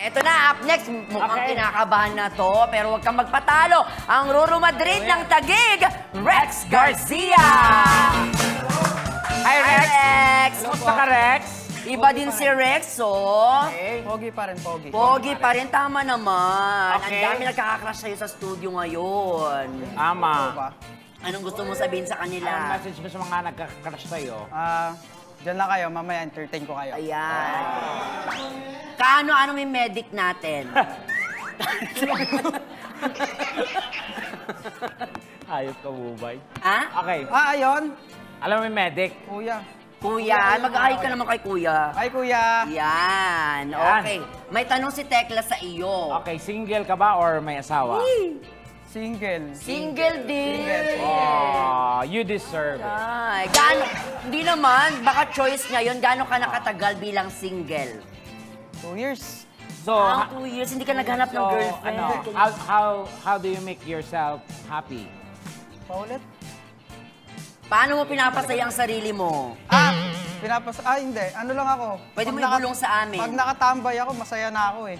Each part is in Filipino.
Ito na, up next. Mukhang kinakabahan na to, pero huwag kang magpatalo. Ang Ruru Madrid ng Taguig, Rex Garcia! Hi, Rex! Rex! Kumusta ka, Rex? Iba din si Rex, oh. Okay. Pogi pa rin, pogi. Pogi pa rin, tama naman. Okay. Ang dami nagkakakrush sa'yo sa studio ngayon. Tama. Anong gusto mo sabihin sa Anong kanila? message mo sa mga nagkakrush sa'yo? Diyan lang kayo, mamaya entertain ko kayo. Ayan. Kaano-ano may medic natin? Ayos ka, Bubay. Ha? Okay. Ayun. Alam mo yung medic? Kuya. Kuya, mag-ahay ka naman kay Kuya. Hi, kuya. Yan. Okay. May tanong si Tekla sa iyo. Okay, single ka ba or may asawa? Single. Single din. Oh, you deserve it. Ay, hindi naman, baka choice niya yun. Gaano ka nakatagal bilang single? 2 years. So, 2 years, hindi ka naghanap ng girlfriend. how do you make yourself happy? Paulit? Paano mo pinapasaya ang sarili mo? Hindi. Ano lang ako. Pwede mo Pag ibulong sa amin. Pag nakatambay ako, masaya na ako eh.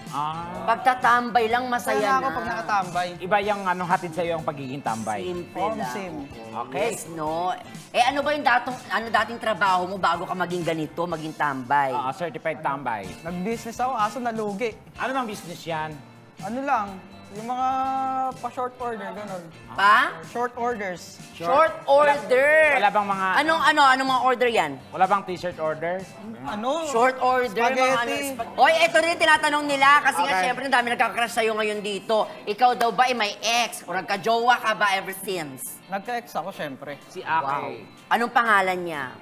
Pagtatambay lang, masaya Masaya na. na ako pag nakatambay. Iba yung hatid sa'yo ang pagiging tambay. Simple lang. Sim. Okay. Yes, no? Ano ba yung dating trabaho mo bago ka maging ganito, maging tambay? Certified tambay. Nag-business ako, kaso nalugi. Ano bang business yan? Ano lang, yung mga pa-short order, ganun. Pa? Short orders. Short order. Wala bang mga... Anong mga order yan? Wala bang t-shirt order? Ano? Short order, Spaghetti. Hoy, ito rin tinatanong nila kasi nga syempre ang dami nagkakrush sa'yo ngayon dito. Ikaw daw ba may ex o nagka-jowa ka ba ever since? Nagka-ex ako, syempre. Si Ake. Anong pangalan niya?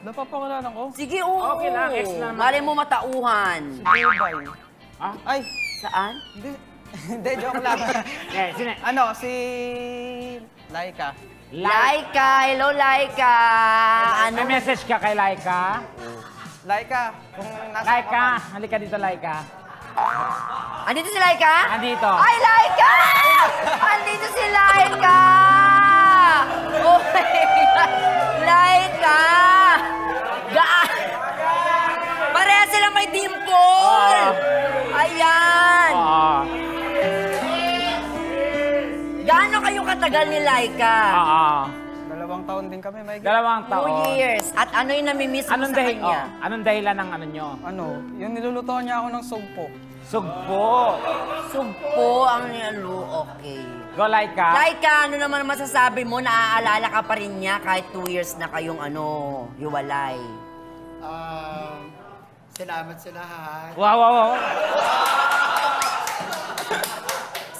Napapangalanan ko? Sige, oo. Okay lang, ex naman. Malay mo matauhan. Dubai. Ay, Saan? hindi, joke lang. Sino? Si Laika. Laika! Hello, Laika! May message ka kay Laika? Laika, kung nasa Laika, halika dito, Laika. Andito si Laika? Andito. Ay, Laika! Andito si Laika! Oh my God! Laika! Pareha sila may dimple! Ayan! Gaano kayo katagal ni Laika? 2 taon din kami, may 2 taon. 2 years. At ano yung namimiss mo sa kanya? Anong dahilan ng ano nyo? yung niluluto niya ako ng sugpo. Sugpo. Sugpo ang nilo. Okay. Go, Laika. Laika, ano naman masasabi mo? Naaalala ka pa rin niya kahit 2 years na kayong hiwalay? Salamat sa lahat. Wow.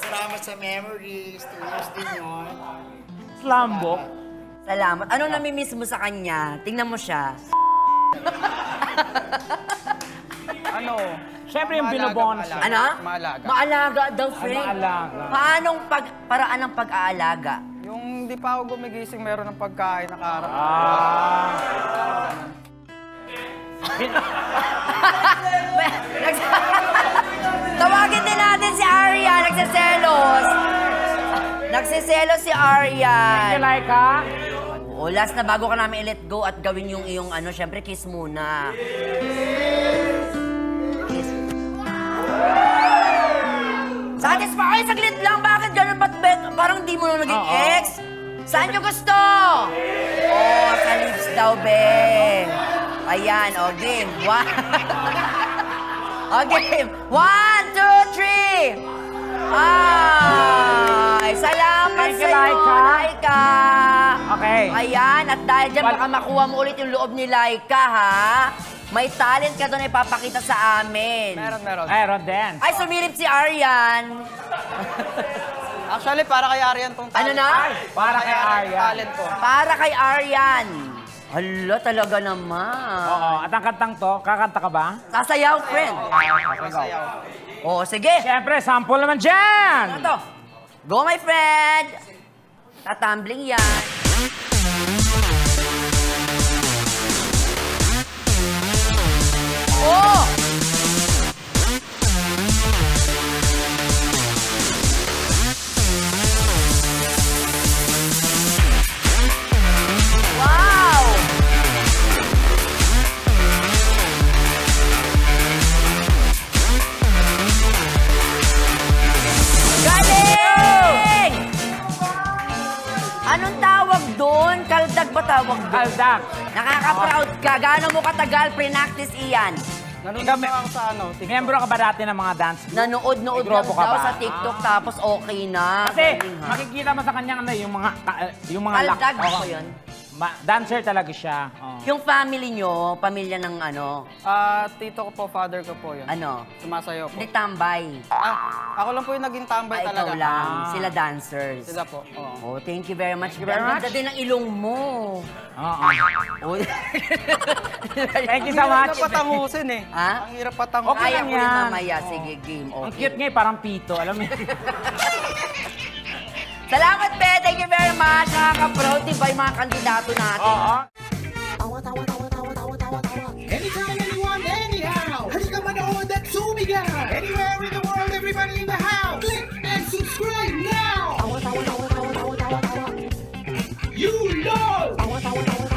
Salamat sa memories. 2 years din yun. Slambok. Salamat. Anong namimiss mo sa kanya? Tingnan mo siya. Siyempre yung binobonus. Ano? Maalaga. Maalaga daw, friend. Maalaga. Paanong paraan ng pag-aalaga? Yung di pa ako gumigising, meron ng pagkain nakaharap. Tawagin din natin si Aryan. Nagsiselos. Nagsiselos si Aryan. Thank you, Laika. O, last na bago ka namin i-let go at gawin yung iyong syempre kiss muna. Kiss. Satisfy! Saglit lang! Bakit ganun? Ba't parang di mo na naging ex? Saan nyo gusto? Sa lips daw, be. Ayan, game. Game. 1, 2, 3. Ay, salamat Thank you, sa'yo, Laika. Okay. Ayan, at dahil dyan, baka makuha mo ulit yung loob ni Laika, ha? May talent ka doon na ipapakita sa amin. Meron. Dance. Ay, sumilip si Aryan. Actually, para kay Aryan tong Ano talent. na? Para kay Aryan. Talent ko. Para kay Aryan. Hala, talaga naman. Oo, at ang kantang to, kakanta ka ba? Sasayaw, friend. Sasayaw. Oo, sige. Siyempre, sample naman dyan! Ano to? Go, my friend. Tatumbling yan. Oh! Wow! tawag doon? Kaldak. Nakaka-proud ka. Gaano mo katagal pre-practice iyan? Nanonood lang ako sa TikTok. Miyembro ka ba dati ng mga dance group? Nanood-nood May lang grupo ka daw ba? sa TikTok tapos okay na. Kasi Galing, ha? makikita mo sa kanya ano, yung mga Kaldag ba ko yun? dancer talaga siya. Oh. Yung family nyo, pamilya ng ano, Tito ko po, father ko po yun. ano, Sumasayaw po. hindi tambay. Ako lang po yung naging tambay Ikaw talaga. lang. Sila dancers. Sila po. Oo. Oh, thank you very much. you very Ang much. ganda din ng ilong mo. Oo. Oh. Thank you so much. Ang hirap patangusin eh. Ha? Ang hirap patangusin. Okay Kaya lang ko rin yan. mamaya. Sige, game. Okay. Ang cute nga eh, parang pito. Alam mo yun? Salamat, Pe. Thank you very much. Nakaka-proud, di ba, yung mga kandidato natin? Oo. Anytime, anyone, anyhow. Halika manood at sumigaw. Anywhere in the world, everybody in the house. Click and subscribe now. You know.